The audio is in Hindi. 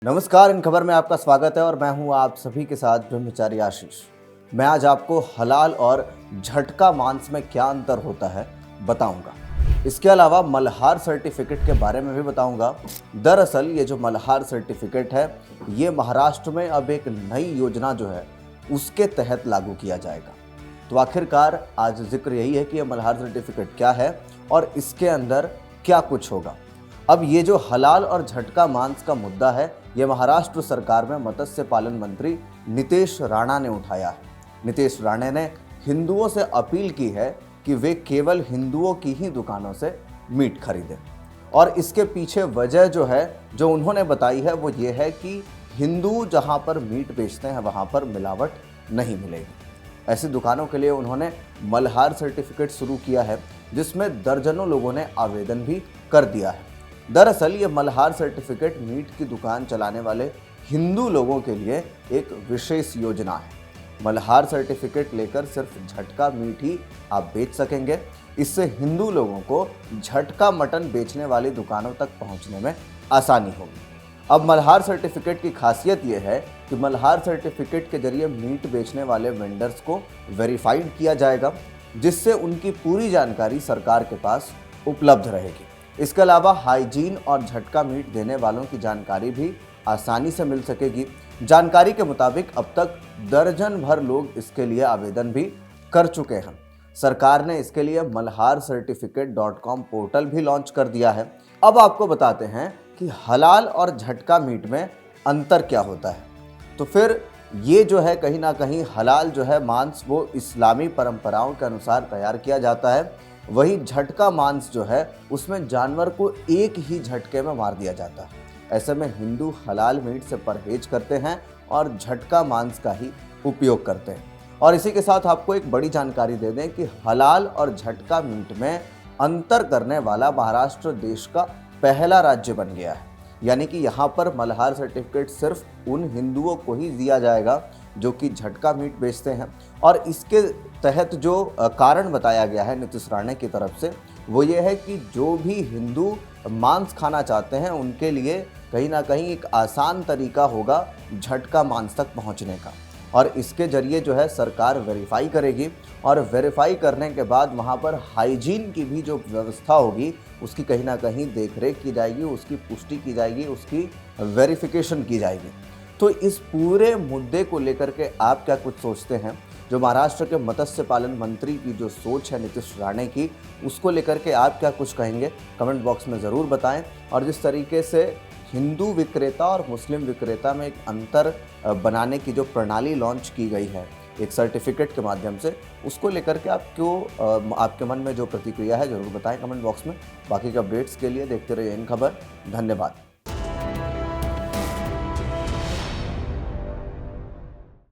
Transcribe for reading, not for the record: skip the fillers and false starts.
नमस्कार, इन खबर में आपका स्वागत है और मैं हूं आप सभी के साथ ब्रह्मचारी आशीष। मैं आज आपको हलाल और झटका मांस में क्या अंतर होता है बताऊंगा। इसके अलावा मल्हार सर्टिफिकेट के बारे में भी बताऊंगा। दरअसल ये जो मल्हार सर्टिफिकेट है ये महाराष्ट्र में अब एक नई योजना जो है उसके तहत लागू किया जाएगा। तो आखिरकार आज जिक्र यही है कि ये मल्हार सर्टिफिकेट क्या है और इसके अंदर क्या कुछ होगा। अब ये जो हलाल और झटका मांस का मुद्दा है ये महाराष्ट्र सरकार में मत्स्य पालन मंत्री नितेश राणा ने उठाया है। नितेश राणे ने हिंदुओं से अपील की है कि वे केवल हिंदुओं की ही दुकानों से मीट खरीदें और इसके पीछे वजह जो है जो उन्होंने बताई है वो ये है कि हिंदू जहां पर मीट बेचते हैं वहां पर मिलावट नहीं मिलेगी। ऐसी दुकानों के लिए उन्होंने मल्हार सर्टिफिकेट शुरू किया है जिसमें दर्जनों लोगों ने आवेदन भी कर दिया है। दरअसल ये मल्हार सर्टिफिकेट मीट की दुकान चलाने वाले हिंदू लोगों के लिए एक विशेष योजना है। मल्हार सर्टिफिकेट लेकर सिर्फ झटका मीट ही आप बेच सकेंगे। इससे हिंदू लोगों को झटका मटन बेचने वाली दुकानों तक पहुंचने में आसानी होगी। अब मल्हार सर्टिफिकेट की खासियत यह है कि मल्हार सर्टिफिकेट के जरिए मीट बेचने वाले वेंडर्स को वेरीफाइड किया जाएगा जिससे उनकी पूरी जानकारी सरकार के पास उपलब्ध रहेगी। इसके अलावा हाइजीन और झटका मीट देने वालों की जानकारी भी आसानी से मिल सकेगी। जानकारी के मुताबिक अब तक दर्जन भर लोग इसके लिए आवेदन भी कर चुके हैं। सरकार ने इसके लिए malharcertificate.com पोर्टल भी लॉन्च कर दिया है। अब आपको बताते हैं कि हलाल और झटका मीट में अंतर क्या होता है। तो फिर ये जो है कहीं ना कहीं हलाल जो है मांस वो इस्लामी परंपराओं के अनुसार तैयार किया जाता है, वही झटका मांस जो है उसमें जानवर को एक ही झटके में मार दिया जाता है। ऐसे में हिंदू हलाल मीट से परहेज करते हैं और झटका मांस का ही उपयोग करते हैं। और इसी के साथ आपको एक बड़ी जानकारी दे दें कि हलाल और झटका मीट में अंतर करने वाला महाराष्ट्र देश का पहला राज्य बन गया है। यानी कि यहाँ पर मल्हार सर्टिफिकेट सिर्फ उन हिंदुओं को ही दिया जाएगा जो कि झटका मीट बेचते हैं। और इसके तहत जो कारण बताया गया है नितेश राणे की तरफ से वो ये है कि जो भी हिंदू मांस खाना चाहते हैं उनके लिए कहीं ना कहीं एक आसान तरीका होगा झटका मांस तक पहुंचने का। और इसके जरिए जो है सरकार वेरीफाई करेगी और वेरीफाई करने के बाद वहाँ पर हाइजीन की भी जो व्यवस्था होगी उसकी कहीं ना कहीं देखरेख की जाएगी, उसकी पुष्टि की जाएगी, उसकी वेरिफिकेशन की जाएगी। तो इस पूरे मुद्दे को लेकर के आप क्या कुछ सोचते हैं? जो महाराष्ट्र के मत्स्य पालन मंत्री की जो सोच है नितेश राणे की, उसको लेकर के आप क्या कुछ कहेंगे कमेंट बॉक्स में ज़रूर बताएं। और जिस तरीके से हिंदू विक्रेता और मुस्लिम विक्रेता में एक अंतर बनाने की जो प्रणाली लॉन्च की गई है एक सर्टिफिकेट के माध्यम से, उसको लेकर के आपके मन में जो प्रतिक्रिया है ज़रूर बताएं कमेंट बॉक्स में। बाकी के अपडेट्स के लिए देखते रहिए इन खबर। धन्यवाद।